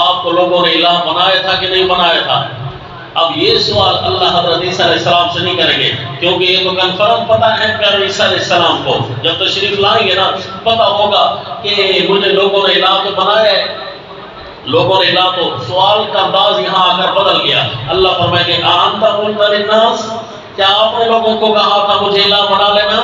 آپ کو لوگوں نے الہ بنایا تھا کہ نہیں بنایا تھا. اب یہ سوال اللہ حضرت عیسیٰ علیہ السلام سے نہیں کریں گے, کیونکہ یہ تو کنفرم پتہ ہے پیارے عیسیٰ علیہ السلام کو, جب تشریف لائیں گے نا پتہ ہوگا کہ مجھے لوگوں نے الہ تو بنایا ہے, لوگوں نے الہ. تو سوال کا انداز یہاں آ کر بدل گیا. اللہ فرمائیں گے أَأَنْتَ قُلْتَ لِلنَّاسِ, کیا آپ نے لوگوں کو کہا تھا مجھے الہ بنا لینا؟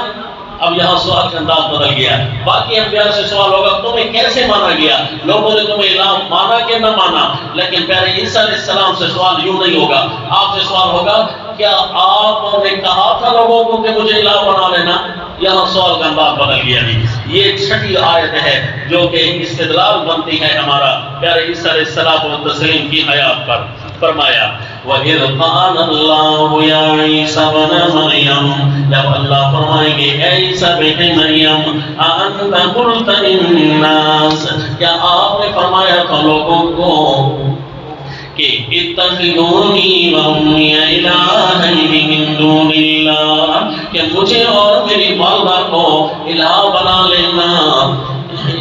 اب یہاں سوال کا انداز بدل گیا. باقی انبیاء سے سوال ہوگا تمہیں کیسے مانا گیا, لوگوں نے تمہیں الہ مانا کہ نہ مانا. لیکن پیارے عیسیٰ علیہ السلام سے سوال یوں نہیں ہوگا, آپ سے سوال ہوگا کیا آپ نے کہا تھا لوگوں کو کہ مجھے الہ بنا لینا؟ یہاں سوال کا انداز بدل گیا. یہ چھٹی آیت ہے جو کہ استدلال بنتی ہے ہمارا پیارے عیسیٰ علیہ السلام و تسلیم کی حیات پر. فرمایا وَإِذْ قَالَ اللَّهُ يَا عِيسَى ابْنَ مَرْيَمَ, جب اللہ فرمائیں گے اے عیسیٰ بیٹے مریم أَأَنْتَ قُلْتَ لِلنَّاسِ, کیا آپ نے فرمایا تھا لوگوں کو کہ اتخذونی وأمی إلہین من دون اللہ, کہ مجھے اور میری والدہ کو الہ بنا لینا.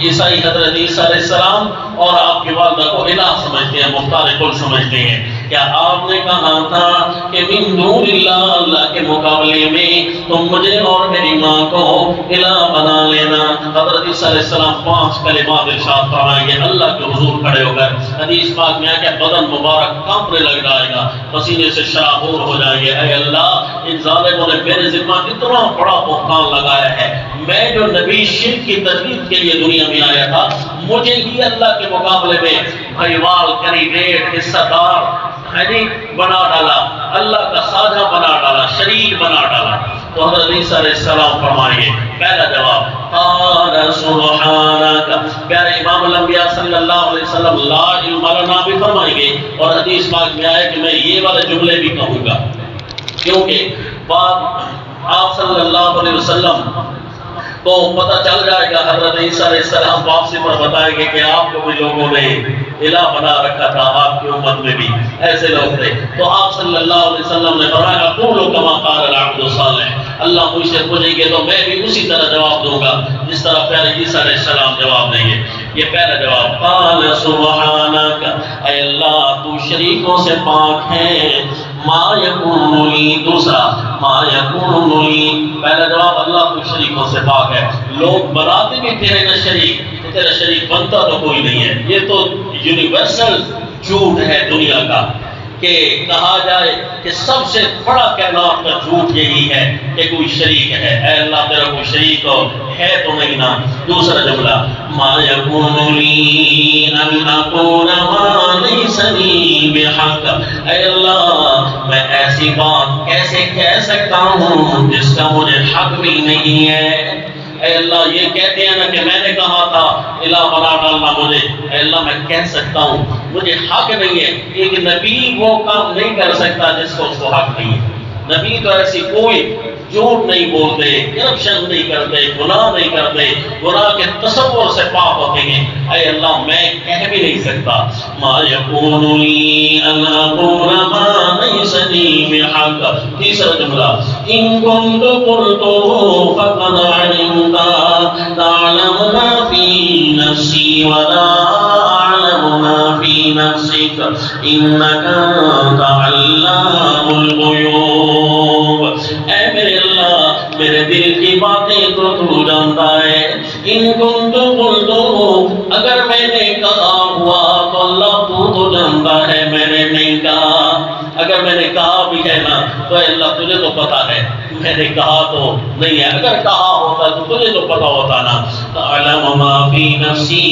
عیسائی حضرت عیسیٰ علیہ السلام اور آپ کی والدہ کو الہ سمجھتے ہیں, مختار کل سمجھتے ہیں. کیا آپ نے کہا تھا کہ من دون اللہ, اللہ کے مقابلے میں تم مجھے اور میری ماں کو الہ بنا لینا؟ حضرت عیسیٰ علیہ السلام 5 کلمات ارشاد فرمائیں گے اللہ کے حضور کھڑے ہو کر. حدیث پاک میں کہ بدن مبارک کانپنے لگ جائے گا, پسینے سے شرابور ہو جائیں گے. اے اللہ, ان ظالموں نے میرے ذمہ اتنا بڑا بہتان لگایا ہے, میں جو نبی شرک کی تجدید کے لیے دنیا میں آیا تھا, مجھے ہی اللہ کے مقابلے میں بھائیوال, کینڈیڈیٹ, حصہ دار بنا ڈالا, اللہ کا ساجھا بنا ڈالا, شریک بنا ڈالا. تو حضرت عیسیٰ علیہ السلام فرمائیں گے پہلا جواب قال سبحانک، پیارے امام الانبیاء صلی اللہ علیہ وسلم لا علم لنا بھی فرمائیں گے، اور حدیث پاک میں آیا کہ میں یہ والے جملے بھی کہوں گا، کیونکہ بات آپ صلی اللہ علیہ وسلم تو پتہ چل جائے گا، حضرت عیسیٰ علیہ السلام واپسی پر بتائیں گے کہ آپ کو بھی لوگوں نے الہ بنا رکھا تھا، آپ کی امت میں بھی ایسے لوگ تھے، تو آپ صلی اللہ علیہ وسلم نے فرمایا قولوا کما قال العبد الصالح، اللہ مجھ سے پوچھیں گے تو میں بھی اسی طرح جواب دوں گا جس طرح پیارے عیسیٰ علیہ السلام جواب دیں گے۔ یہ پہلا جواب قال سبحانک، اے اللہ تو شریکوں سے پاک ہے، ما یکون لی، دوسرا ما یکون لی، پہلا جواب اللہ تو شریکوں سے پاک ہے، لوگ بناتے بھی تیرے نہ شریک، تو تیرا شریک بنتا تو کوئی نہیں ہے، یہ تو یونیورسل جھوٹ ہے دنیا کا، کہ کہا جائے کہ سب سے بڑا کائنات کا جھوٹ یہی ہے کہ کوئی شریک ہے، اے اللہ تیرا کوئی شریک ہے تو نہیں نا۔ دوسرا جملہ ما یکون لی ان اقول ما لیس لی بحق، اے اللہ میں ایسی بات کیسے کہہ سکتا ہوں جس کا مجھے حق بھی نہیں ہے، اے اللہ یہ کہتے ہیں نا کہ میں نے کہا تھا الہ بنا ڈالنا مجھے، اے اللہ میں کہہ سکتا ہوں مجھے حق نہیں ہے، ایک نبی وہ کام نہیں کر سکتا جس کو اس کو حق نہیں ہے، نبی تو ایسی کوئی جھوٹ نہیں بولتے، کرپشن نہیں کرتے، گناہ نہیں کرتے، گناہ کے تصور سے پاک ہوتے ہیں، اے اللہ میں کہہ بھی نہیں سکتا، ما یکون لی ان اقول ما لیس لی بحق۔ تیسرا جملہ ان کنت قلت فقد علمت تعلم ما فی نفسی ولا اعلم ما فی نفسک انک انت علام الغیوب، اے میرے اللہ میرے دل کی باتیں تو جانتا ہے، ان کنت قلت، اگر میں نے کہا ہوا تو اللہ تو جانتا ہے میں نے نہیں کہا، اگر میں نے کہا بھی ہے نا تو اللہ تجھے تو پتا ہے میں نے کہا تو نہیں ہے، اگر کہا ہوتا تو تجھے تو پتا ہوتا نا، تعلم ما فی نفسی،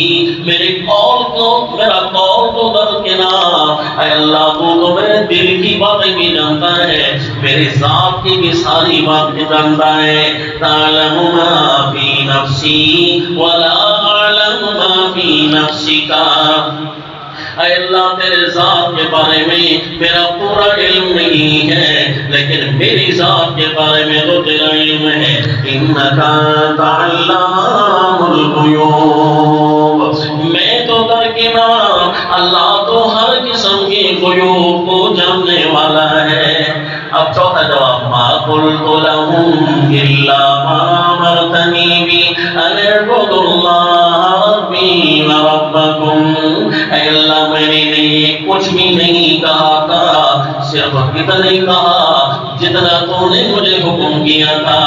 میرے قول کو میرا قول تو درکنار، اے اللہ تو میرے دل کی باتیں بھی جانتا ہے، میری ذات کی بھی ساری بات بھی جانتا ہے، تعلم ما فی نفسی ولا اعلم ما فی نفسک، اے اللہ تیرے ذات کے بارے میں میرا پورا علم نہیں ہے لیکن میری ذات کے بارے میں تو تیرا علم ہے، انک انت علام الغیوب، میں تو درکنار، اللہ تو ہر قسم کی غیوب کو جاننے والا ہے۔ اب چوتھا جواب ما قلت لهم الا ما امرتنی بی ان اعبدوا اللہ ربی وربکم، اے اللہ میں نے کچھ بھی نہیں کہا تھا، صرف اتنا ہی کہا جتنا تو نے مجھے حکم کیا تھا،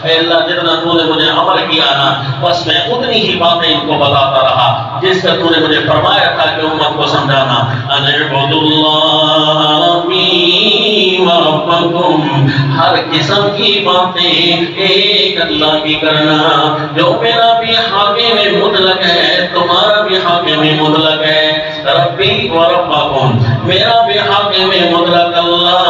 اے اللہ جتنا تو نے مجھے امر کیا نا بس میں اتنی ہی باتیں ان کو بتاتا رہا جس کا تو نے مجھے فرمایا تھا کہ امت کو سمجھانا، ان اعبدوا اللہ ربی وربکم، ہر قسم کی باتیں ایک اللہ کی کرنا، جو میرا بھی حاکم مطلق ہے تمہارا بھی حاکم مطلق ہے، ربی و ربکم، میرا بھی حاکم مطلق اللہ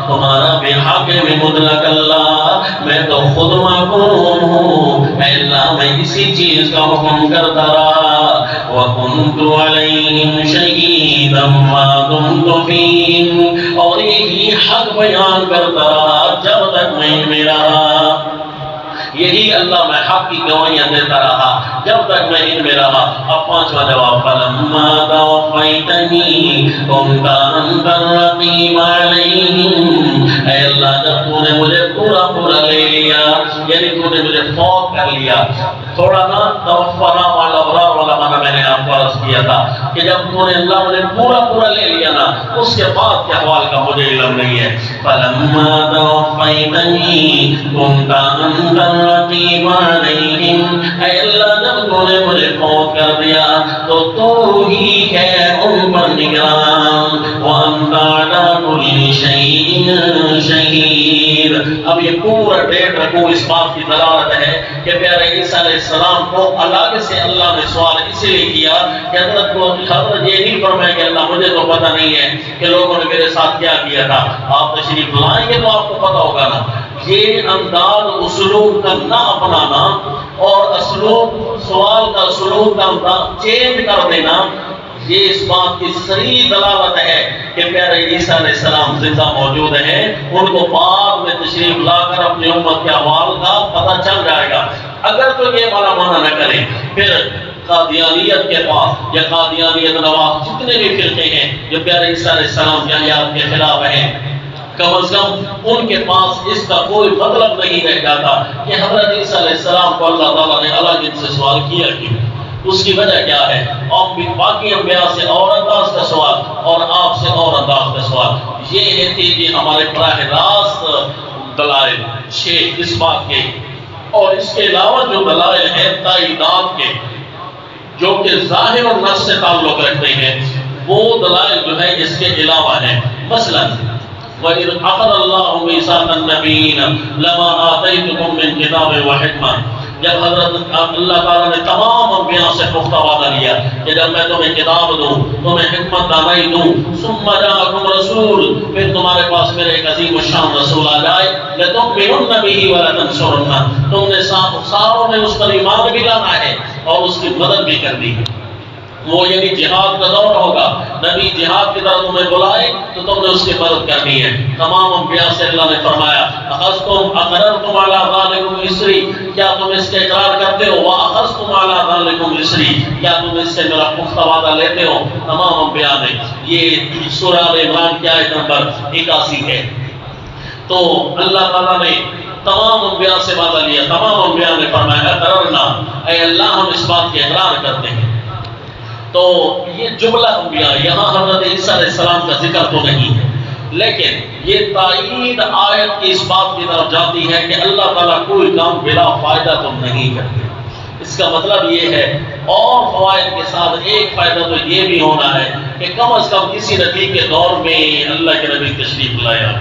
تمہارا بھی حاکم مطلق اللہ، میں تو خود معقوم ہوں، اے اللہ میں اسی چیز کا حکم کرتا رہا، وَكُنْتُ عَلَيْهِمْ شَهِيدًا مَا دُمْتُ فِيهِمْ، اور یہی حق بیان کرتا رہا جب تک میں ان میں رہا، یہی اللہ میں حق کی گواہیاں دیتا رہا جب تک میں ان میں رہا۔ اب پانچواں جواب فَلَمَّا تَوَفَّيْتَنِي كُنْتَ أَنْتَ الرَّقِيبَ عَلَيْهِمْ، اے اللہ جب تو نے مجھے پورا لے لیا، یعنی تو نے مجھے فوت کر لیا، تھوڑا نا توفنا والا معنی میں نے آپ کو عرض کیا تھا کہ جب تو نے اللہ مجھے پورا لے لیا نا اس کے بعد کے احوال کا مجھے علم نہیں ہے۔ فَلَمَّا تَوَفَّيْتَنِي كُنْتَ أَنْتَ الرَّقِيبَ عَلَيْهِمْ، اے اللہ جب تو نے مجھے فوت کر دیا تو تو ہی ہے ان پر نگران، وَأَنْتَ عَلَىٰ كُلِّ شَيْءٍ شَهِيدٌ۔ اب یہ پورا ڈیڑھ رکوع اس بات کی دلالت ہے کہ پیارے عیسیٰ علیہ السلام کو اللہ سے اللہ نے سوال اسی لیے کیا کہ حضرت کو حضرت یہ نہیں فرمایا کہ اللہ مجھے تو پتہ نہیں ہے کہ لوگوں نے میرے ساتھ کیا کیا تھا، آپ تشریف لائیں گے تو آپ کو پتہ ہوگا نا، یہ انداز اسلوب کا نہ اپنانا اور اسلوب سوال کا اسلوب کا انداز چینج کر دینا، یہ اس بات کی صحیح دلالت ہے کہ پیارے عیسیٰ علیہ السلام زندہ موجود ہیں، ان کو بعد میں تشریف لا کر اپنی امت کے احوال کا پتہ چل جائے گا۔ اگر تو یہ ہمارا معنی نہ کریں، پھر قادیانیت کے پاس یا قادیانیت نواز جتنے بھی فرقے ہیں جو پیارے عیسیٰ علیہ السلام کی حیات کے خلاف ہیں، کم از کم ان کے پاس اس کا کوئی مطلب نہیں رہ جاتا کہ حضرت عیسیٰ علیہ السلام کو اللہ تعالیٰ نے الگ ان سے سوال کیا کیوں، اس کی وجہ کیا ہے، اور باقی انبیاء سے اور انداز کا سوال اور آپ سے اور انداز کا سوال۔ یہ تھی کہ ہمارے براہ راست دلائل 6 اس بات کے، اور اس کے علاوہ جو دلائل ہیں تائیدات کے جو کہ ظاہر اور نص سے تعلق رکھتے ہیں، وہ دلائل جو ہے اس کے علاوہ ہیں۔ مثلا وَإِذْ أَخَذَ اللَّهُ مِيثَاقَ النَّبِيِّينَ لَمَا آتَيْتُكُم مِّن كِتَابٍ وَحِكْمَةٍ، جب حضرت اللہ تعالیٰ نے تمام انبیاء سے پختہ وعدہ لیا کہ جب میں تمہیں کتاب دوں، تمہیں حکمت دانائی دوں، ثم جاءکم رسول، پھر تمہارے پاس میرے ایک عظیم الشان رسول آ جائے، لَتُؤْمِنُنَّ بِهِ وَلَتَنصُرُنَّهُ، تم نے ساروں نے اس پر ایمان بھی لانا ہے اور اس کی مدد بھی کرنی ہے۔ وہ یعنی جہاد کا دور ہوگا، نبی جہاد کی طرف تمہیں بلائے تو تم نے اس کی مدد کرنی ہے۔ تمام انبیاء سے اللہ نے فرمایا اخذتم اقررتم علی ذالکم اسری، کیا تم اس کے اقرار کرتے ہو، واخذتم علی ذالکم اسری، کیا تم اس سے میرا پختہ وعدہ لیتے ہو۔ تمام انبیاء نے، یہ سورہ آل عمران کی آیت نمبر 81 ہے۔ تو اللہ تعالیٰ نے تمام انبیاء سے وعدہ لیا، تمام انبیاء نے فرمایا اقررنا، اے اللہ ہم اس بات کے اقرار کرتے ہیں۔ تو یہ جملہ انبیاء، یہاں حضرت عیسیٰ علیہ السلام کا ذکر تو نہیں ہے، لیکن یہ تائید آیت کی اس بات کی طرف جاتی ہے کہ اللہ تعالیٰ کوئی کام بلا فائدہ تو نہیں کرتے۔ اس کا مطلب یہ ہے، اور فوائد کے ساتھ ایک فائدہ تو یہ بھی ہونا ہے کہ کم از کم کسی نبی کے دور میں اللہ کے نبی تشریف لایا،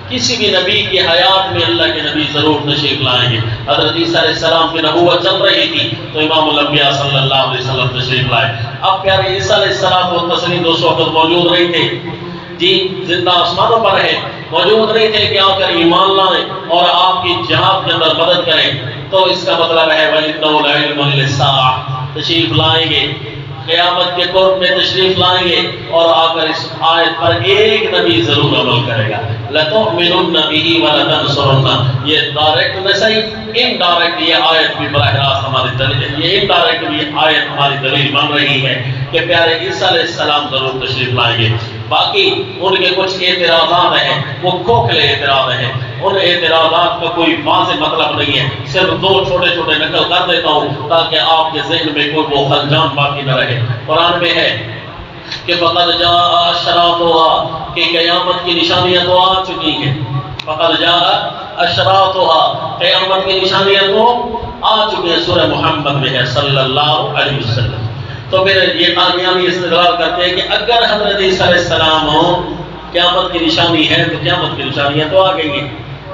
کسی بھی نبی کی حیات میں اللہ کے نبی ضرور تشریف لائیں گے۔ حضرت عیسیٰ علیہ السلام کی نبوت چل رہی تھی تو امام الانبیاء صلی اللہ علیہ وسلم تشریف لائے۔ اب پیارے عیسیٰ علیہ السلام و تسلیم 200 وقت موجود نہیں تھے، جی زندہ آسمانوں پر ہیں، موجود نہیں تھے کہ آ کر ایمان لائیں اور آپ کی جہاد کے اندر مدد کریں۔ تو اس کا مطلب ہے وَإِنَّهُ لَعِلْمٌ لِلسَّاعَةِ، تشریف لائیں گے، قیامت کے قرب میں تشریف لائیں گے، اور آ کر اس آیت پر ایک نبی ضرور عمل کرے گا، لَتُؤْمِنُنَّ بِهِ وَلَتَنصُرُنَّهُ۔ یہ ڈائریکٹ میں صحیح، انڈائریکٹ یہ آیت بھی براہ راست ہماری دلیل ہے، یہ انڈائریکٹ بھی آیت ہماری دلیل بن رہی ہے کہ پیارے عیسیٰ علیہ السلام ضرور تشریف لائیں گے۔ باقی ان کے کچھ اعتراضات ہیں، وہ کھوکھلے اعتراض ہیں، ان اعتراضات کا کوئی واضح مطلب نہیں ہے، صرف 2 چھوٹے چھوٹے نقل کر دیتا ہوں تاکہ آپ کے ذہن میں کوئی وہ خلجان باقی نہ رہے۔ قرآن میں ہے کہ فقد جاء اشراطها، کہ قیامت کی نشانیاں تو آ چکی ہیں، فقد جاء اشراطها، قیامت کی نشانیاں تو آ چکی ہیں، سورہ محمد میں ہے صلی اللہ علیہ وسلم۔ تو پھر یہ قادیانی استدلال کرتے ہیں کہ اگر حضرت عیسیٰ علیہ السلام قیامت کی نشانی ہے تو قیامت کی نشانیاں تو آ گئی ہیں،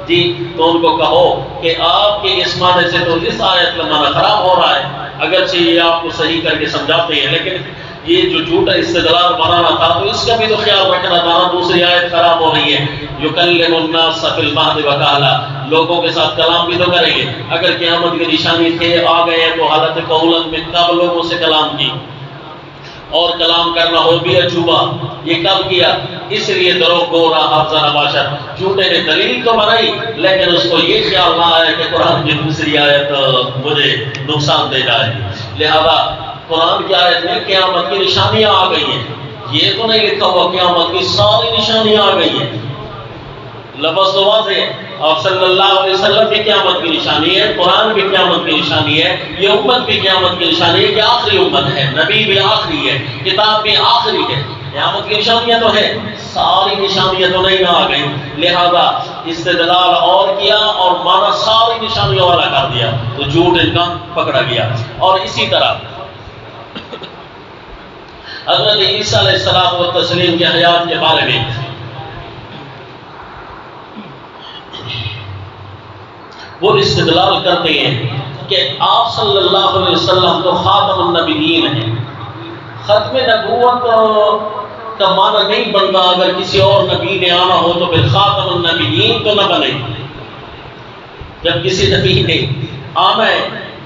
جی تو ان کو کہو کہ آپ کے اس معنی سے تو اس آیت کا معنی خراب ہو رہا ہے، اگرچہ یہ آپ کو صحیح کر کے سمجھاتے ہیں، لیکن یہ جو جھوٹا استدلال بنانا تھا تو اس کا بھی تو خیال رکھنا تھا، دوسری آیت خراب ہو رہی ہے، یکلم الناس فی المہد وکہلا، لوگوں کے ساتھ کلام بھی تو کریں گے۔ اگر قیامت کی نشانی تھے آ گئے ہیں تو حالت قولن میں کب لوگوں سے کلام کی، اور کلام کرنا ہو بھی عجوبہ، یہ کب کیا؟ اس لیے درو گورا حافظہ نباشت، جھوٹے نے دلیل تو بنائی لیکن اس کو یہ خیال نہ آیا کہ قرآن کی دوسری آیت مجھے نقصان دے جائے، لہذا قرآن کی آیت میں قیامت کی نشانیاں آ گئی ہیں، یہ تو نہیں لکھا ہوا قیامت کی ساری نشانیاں آ گئی ہیں، لفظ تو واضح ہے، آپ صلی اللہ علیہ وسلم کی قیامت کی نشانی ہے، قرآن کی قیامت کی نشانی ہے، یہ امت کی قیامت کی نشانی ہے کہ آخری امت ہے، نبی بھی آخری ہے، کتاب بھی آخری ہے، قیامت کی نشانیاں تو ہے، ساری نشانیاں تو نہیں آ گئی، لہذا استدلال اور کیا اور مانا ساری نشانیوں والا کر دیا تو جھوٹ ان کا پکڑا گیا۔ اور اسی طرح حضرت عیسیٰ علیہ السلام و تسلیم کی حیات کے بارے میں وہ استدلال کرتے ہیں کہ آپ صلی اللہ علیہ وسلم تو خاتم النبیین ہیں، ختم نبوت کا معنی نہیں بنتا، اگر کسی اور نبی نے آنا ہو تو پھر خاتم النبیین تو نہ بنے، جب کسی نبی نے آنا ہے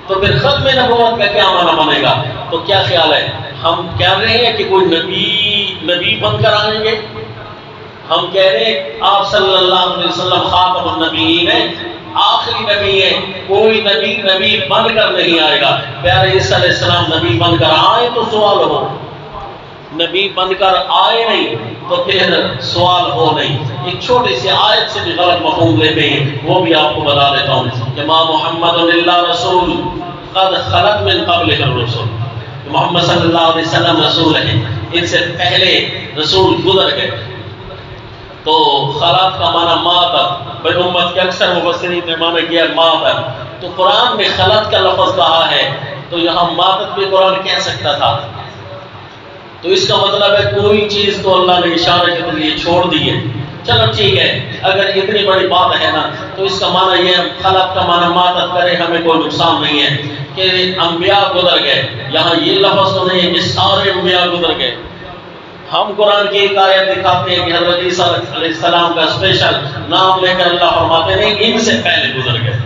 تو پھر ختم نبوت کا کیا معنی بنے گا؟ تو کیا خیال ہے، ہم کہہ رہے ہیں کہ کوئی نبی بن کر آئیں گے؟ ہم کہہ رہے ہیں آپ صلی اللہ علیہ وسلم خاتم النبیین ہیں، آخری نبی ہے، کوئی نبی بن کر نہیں آئے گا۔ پیارے عیسیٰ علیہ السلام نبی بن کر آئے تو سوال ہو، نبی بن کر آئے نہیں تو پھر سوال ہو نہیں۔ ایک چھوٹی سی آیت سے بھی غلط مفہوم لیتے ہیں، وہ بھی آپ کو بتا دیتا ہوں کہ ما محمد الا رسول قد خلت من قبلہ الرسل، محمد صلی اللہ علیہ وسلم رسول ہیں، ان سے پہلے رسول گزر گئے۔ تو خلات کا معنی ماتت، بھائی امت کے اکثر مفسرین نے معنی کیا ماتت، تو قرآن میں خلات کا لفظ کہا ہے تو یہاں ماتت بھی قرآن کہہ سکتا تھا۔ تو اس کا مطلب ہے کوئی چیز تو اللہ نے اشارے کے لیے چھوڑ دی ہے۔ چلو ٹھیک ہے، اگر اتنی بڑی بات ہے نا تو اس کا معنی یہ خلق کا معنی ماتت کرے، ہمیں کوئی نقصان نہیں ہے کہ انبیاء گزر گئے۔ یہاں یہ لفظ تو نہیں ہے کہ سارے انبیاء گزر گئے۔ ہم قرآن کی ایک آیت دکھاتے ہیں کہ حضرت عیسیٰ علیہ السلام کا اسپیشل نام لے کر اللہ فرماتے ہیں ان سے پہلے گزر گئے،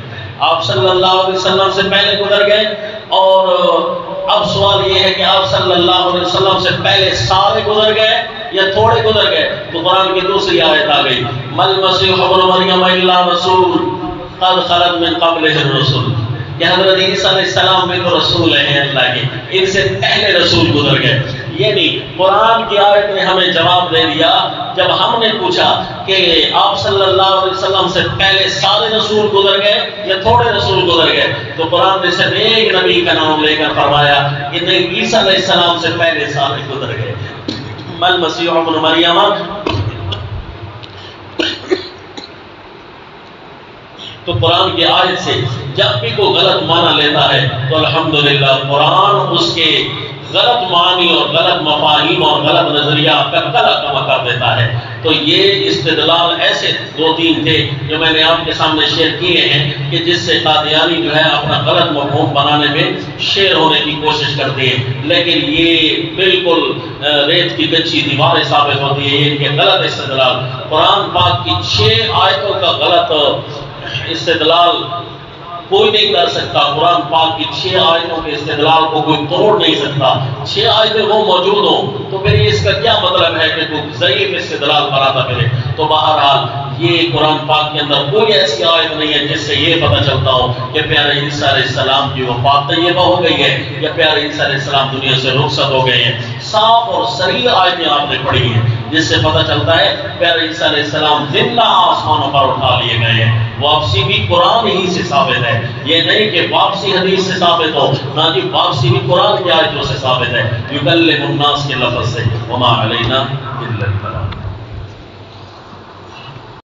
آپ صلی اللہ علیہ وسلم سے پہلے گزر گئے۔ اور اب سوال یہ ہے کہ آپ صلی اللہ علیہ وسلم سے پہلے سارے گزر گئے یا تھوڑے گزر گئے؟ تو قرآن کی دوسری آیت آ گئی، مل مسیح ابن مریم الا رسول قد خلت من قبلہ الرسل، کہ حضرت عیسیٰ علیہ السلام بھی تو رسول ہیں اللہ کے، ان سے پہلے رسول گزر گئے۔ یہ نہیں، قرآن کی آیت نے ہمیں جواب دے دیا جب ہم نے پوچھا کہ آپ صلی اللہ علیہ وسلم سے پہلے سارے رسول گزر گئے یا تھوڑے رسول گزر گئے؟ تو قرآن نے صرف ایک نبی کا نام لے کر فرمایا کہ نہیں، عیسیٰ علیہ السلام سے پہلے سارے گزر گئے۔ مل مسیح ابن مریم، تو قرآن کی آیت سے جب بھی کوئی غلط معنی لیتا ہے تو الحمدللہ قرآن اس کے غلط معنی اور غلط مفاہیم اور غلط نظریہ کا کلا کما کر دیتا ہے۔ تو یہ استدلال ایسے دو تین تھے جو میں نے آپ کے سامنے شیئر کیے ہیں کہ جس سے قادیانی جو ہے اپنا غلط مفہوم بنانے میں شیر ہونے کی کوشش کرتے ہیں، لیکن یہ بالکل ریت کی کچی دیواریں ثابت ہوتی ہے ان کے غلط استدلال۔ قرآن پاک کی 6 آیتوں کا غلط استدلال کوئی نہیں کر سکتا، قرآن پاک کی 6 آیتوں کے استدلال کو کوئی توڑ نہیں سکتا۔ 6 آیتیں وہ موجود ہوں تو پھر اس کا کیا مطلب ہے کہ کوئی ضعیف استدلال بناتا پھرے؟ تو بہرحال یہ قرآن پاک کے اندر کوئی ایسی آیت نہیں ہے جس سے یہ پتہ چلتا ہو کہ پیارے عیسیٰ علیہ السلام کی وفات طیبہ ہو گئی ہے یا پیارے عیسیٰ علیہ السلام دنیا سے رخصت ہو گئے ہیں۔ صاف اور صریح آیتیں آپ نے پڑھی ہیں جس سے پتہ چلتا ہے پیارے عیسیٰ علیہ السلام زندہ آسمانوں پر اٹھا لیے گئے ہیں۔ واپسی بھی قرآن ہی سے ثابت ہے، یہ نہیں کہ واپسی حدیث سے ثابت ہو، نہ جی واپسی بھی قرآن کی آیتوں سے ثابت ہے۔ یکلم الناس کے لفظ سے، وما علینا الا البلاغ۔